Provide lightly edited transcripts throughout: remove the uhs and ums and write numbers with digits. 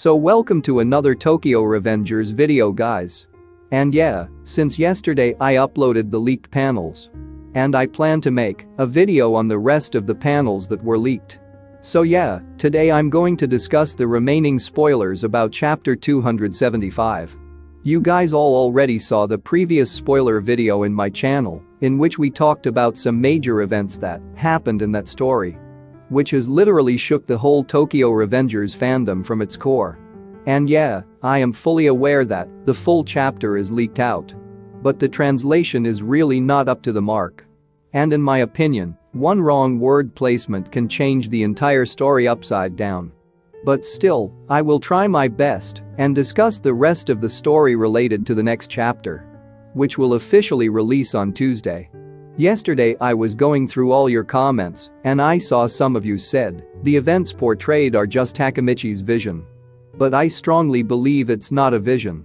So welcome to another Tokyo Revengers video, guys. And yeah, since yesterday I uploaded the leaked panels. And I plan to make a video on the rest of the panels that were leaked. So yeah, today I'm going to discuss the remaining spoilers about chapter 275. You guys all already saw the previous spoiler video in my channel, in which we talked about some major events that happened in that story, which has literally shook the whole Tokyo Revengers fandom from its core. And yeah, I am fully aware that the full chapter is leaked out. But the translation is really not up to the mark. And in my opinion, one wrong word placement can change the entire story upside down. But still, I will try my best and discuss the rest of the story related to the next chapter, which will officially release on Tuesday. Yesterday I was going through all your comments and I saw some of you said the events portrayed are just Takamichi's vision. But I strongly believe it's not a vision.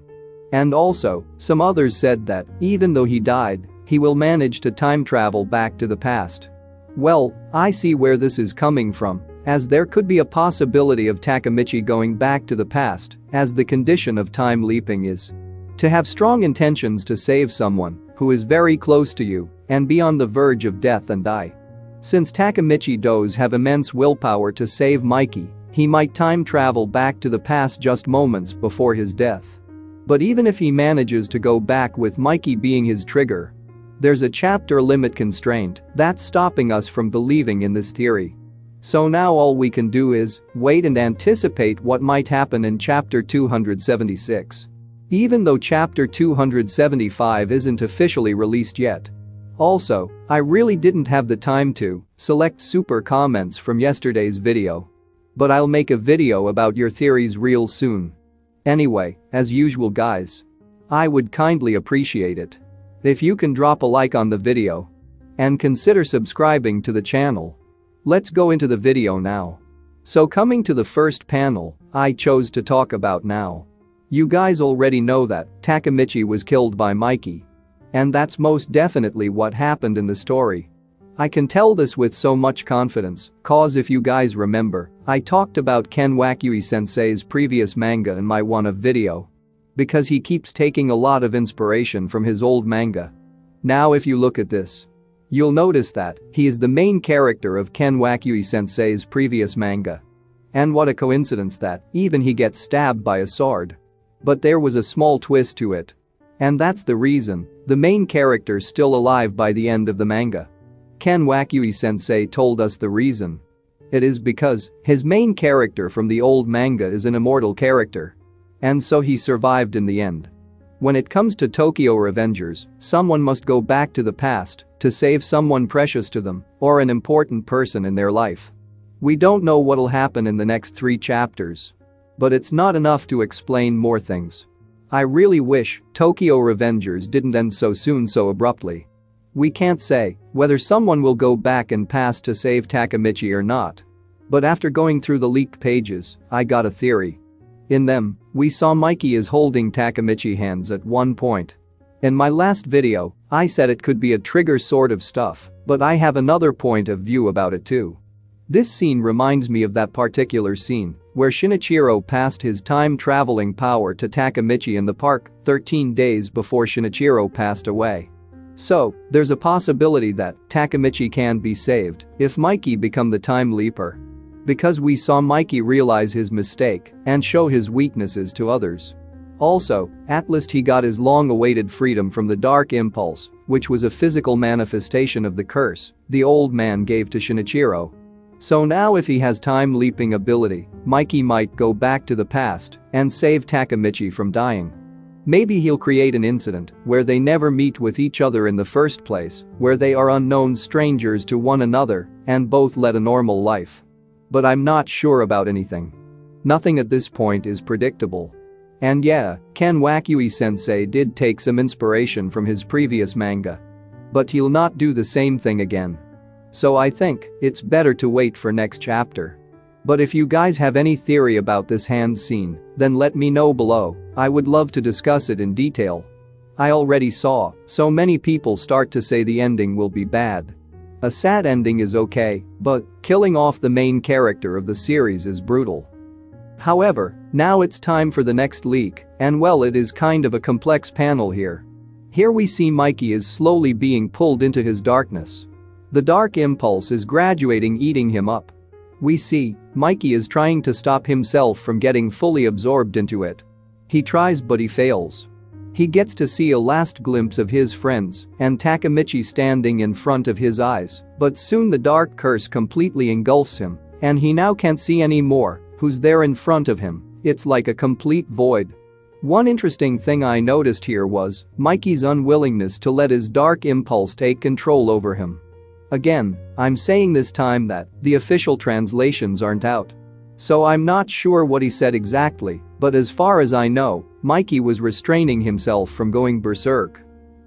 And also, some others said that even though he died, he will manage to time travel back to the past. Well, I see where this is coming from, as there could be a possibility of Takamichi going back to the past, as the condition of time leaping is to have strong intentions to save someone who is very close to you and be on the verge of death and die. Since Takamichi does have immense willpower to save Mikey, he might time travel back to the past just moments before his death. But even if he manages to go back with Mikey being his trigger, there's a chapter limit constraint that's stopping us from believing in this theory. So now all we can do is wait and anticipate what might happen in chapter 276. Even though chapter 275 isn't officially released yet. Also, I really didn't have the time to select super comments from yesterday's video. But I'll make a video about your theories real soon. Anyway, as usual guys, I would kindly appreciate it if you can drop a like on the video and consider subscribing to the channel. Let's go into the video now. So coming to the first panel I chose to talk about now. You guys already know that Takamichi was killed by Mikey. And that's most definitely what happened in the story. I can tell this with so much confidence, cause if you guys remember, I talked about Ken Wakui-sensei's previous manga in my one of video. Because he keeps taking a lot of inspiration from his old manga. Now if you look at this, you'll notice that he is the main character of Ken Wakui-sensei's previous manga. And what a coincidence that even he gets stabbed by a sword. But there was a small twist to it. And that's the reason the main character's still alive by the end of the manga. Ken Wakui-sensei told us the reason. It is because his main character from the old manga is an immortal character. And so he survived in the end. When it comes to Tokyo Revengers, someone must go back to the past to save someone precious to them or an important person in their life. We don't know what'll happen in the next 3 chapters. But it's not enough to explain more things. I really wish Tokyo Revengers didn't end so soon so abruptly. We can't say whether someone will go back in past to save Takamichi or not. But after going through the leaked pages, I got a theory. In them, we saw Mikey is holding Takamichi hands at one point. In my last video, I said it could be a trigger sort of stuff, but I have another point of view about it too. This scene reminds me of that particular scene where Shinichiro passed his time-traveling power to Takamichi in the park 13 days before Shinichiro passed away. So, there's a possibility that Takamichi can be saved if Mikey become the time leaper. Because we saw Mikey realize his mistake and show his weaknesses to others. Also, at least he got his long-awaited freedom from the dark impulse, which was a physical manifestation of the curse the old man gave to Shinichiro. So now if he has time-leaping ability, Mikey might go back to the past and save Takamichi from dying. Maybe he'll create an incident where they never meet with each other in the first place, where they are unknown strangers to one another and both lead a normal life. But I'm not sure about anything. Nothing at this point is predictable. And yeah, Ken Wakui-sensei did take some inspiration from his previous manga. But he'll not do the same thing again. So I think it's better to wait for next chapter. But if you guys have any theory about this hand scene, then let me know below. I would love to discuss it in detail. I already saw so many people start to say the ending will be bad. A sad ending is okay, but killing off the main character of the series is brutal. However, now it's time for the next leak, and well, it is kind of a complex panel here. Here we see Mikey is slowly being pulled into his darkness. The dark impulse is graduating, eating him up. We see Mikey is trying to stop himself from getting fully absorbed into it. He tries but he fails. He gets to see a last glimpse of his friends and Takamichi standing in front of his eyes, but soon the dark curse completely engulfs him, and he now can't see any more who's there in front of him. It's like a complete void. One interesting thing I noticed here was Mikey's unwillingness to let his dark impulse take control over him. Again, I'm saying this time that the official translations aren't out. So I'm not sure what he said exactly, but as far as I know, Mikey was restraining himself from going berserk.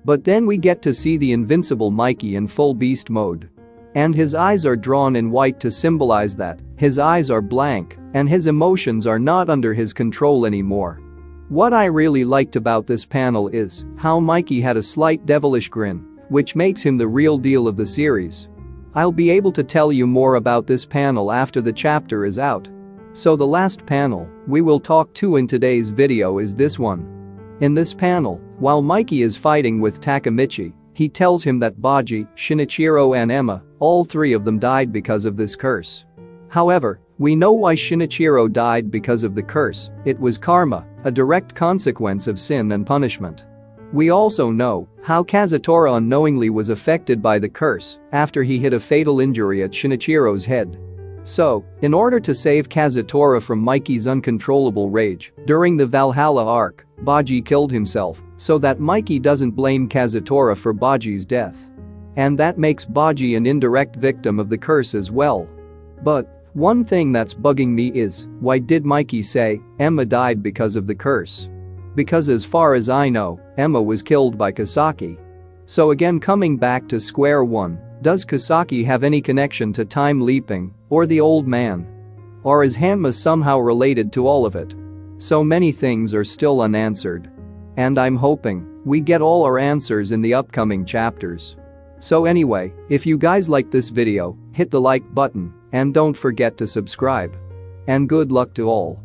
But then we get to see the invincible Mikey in full beast mode. And his eyes are drawn in white to symbolize that his eyes are blank and his emotions are not under his control anymore. What I really liked about this panel is how Mikey had a slight devilish grin, which makes him the real deal of the series. I'll be able to tell you more about this panel after the chapter is out. So the last panel we will talk to in today's video is this one. In this panel, while Mikey is fighting with Takamichi, he tells him that Baji, Shinichiro and Emma, all three of them died because of this curse. However, we know why Shinichiro died because of the curse. It was karma, a direct consequence of sin and punishment. We also know how Kazutora unknowingly was affected by the curse after he hit a fatal injury at Shinichiro's head. So, in order to save Kazutora from Mikey's uncontrollable rage, during the Valhalla arc, Baji killed himself so that Mikey doesn't blame Kazutora for Baji's death. And that makes Baji an indirect victim of the curse as well. But one thing that's bugging me is, why did Mikey say Emma died because of the curse? Because as far as I know, Emma was killed by Kasaki. So again, coming back to square one, does Kasaki have any connection to time leaping or the old man? Or is Hanma somehow related to all of it? So many things are still unanswered. And I'm hoping we get all our answers in the upcoming chapters. So anyway, if you guys like this video, hit the like button and don't forget to subscribe. And good luck to all.